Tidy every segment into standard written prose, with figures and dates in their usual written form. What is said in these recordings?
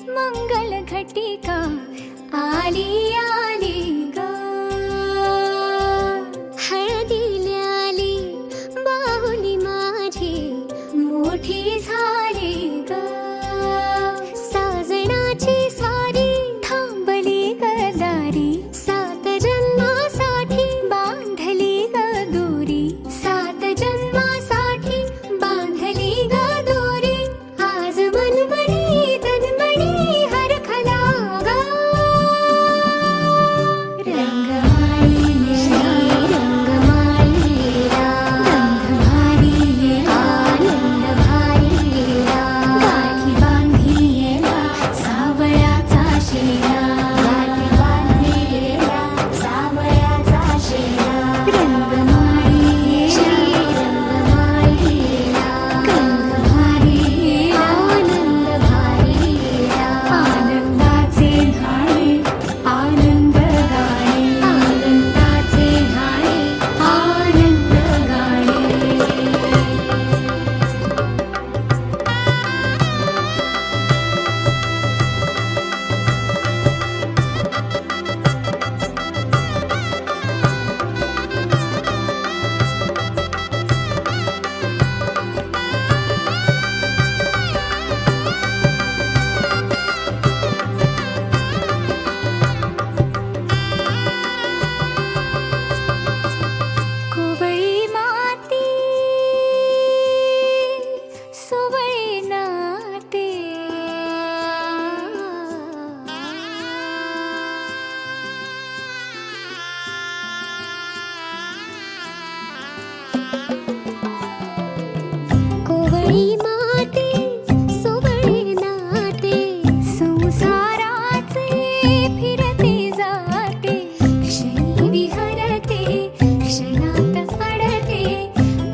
मंगल घटिका आली आली ग, हळदीला आली बाहुली माझी मोठी झाली ग, साजणाची स्वारी थांबली ग दारी, सात जन्मासाठी बांधली ग दोरी, सात जन्मासाठी बांधली ग दोरी, आज मनमणी तन्मणी हरखला ग, रंगमाळी रंगमाळीला गंध भारी आनंद भारीला, गाठी बांधियेला सावळ्याचा शेला, गाठी बांधियेला सावळ्याचा शेला, रंगमाळी रंगमाळीला गंध भारी आनंद भारीला, आनंदाचे न्हाणे आनंद गाणे, आनंदाचे न्हाणे आनंद गाणे. कोवळी माती सुवळी नाते, कोवळी माती सुवळी नाते, संसाराचे फिरते जाते, क्षणी विहरते क्षणात अडते,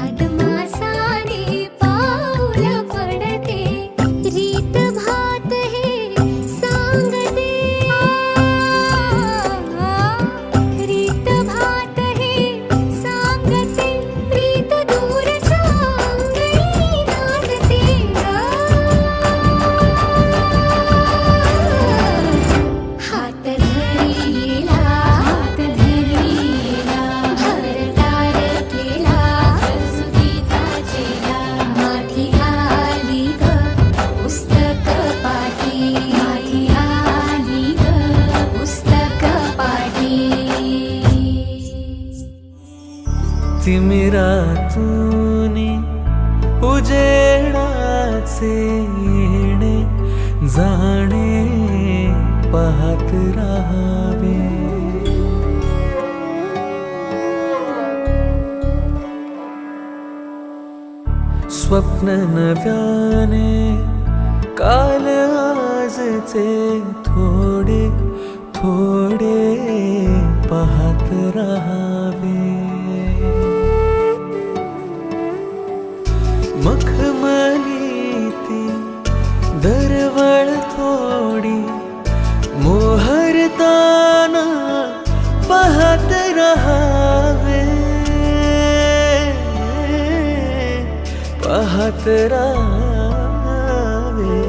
अदमासाने पाऊल पडते, रीत भात हे सांगते, रीत भात हे सांगते, प्रीत दूरच्या अंगणी नांदते ग, हात धरिला भरतार केला सरस्वतीचा चेला, माथी आली ग पुस्तक पाठी, माथी आली ग पुस्तक पाठी. तिमिरातूनी उजेडाचे येणे जाणे पाहत राहावे, स्वप्न नव्याने काल आजचे थोडे थोडे पाहत राहावे, मखमली ती दरवळ थोडी मोहरताना पाहत राहावे, पाहत राहावे.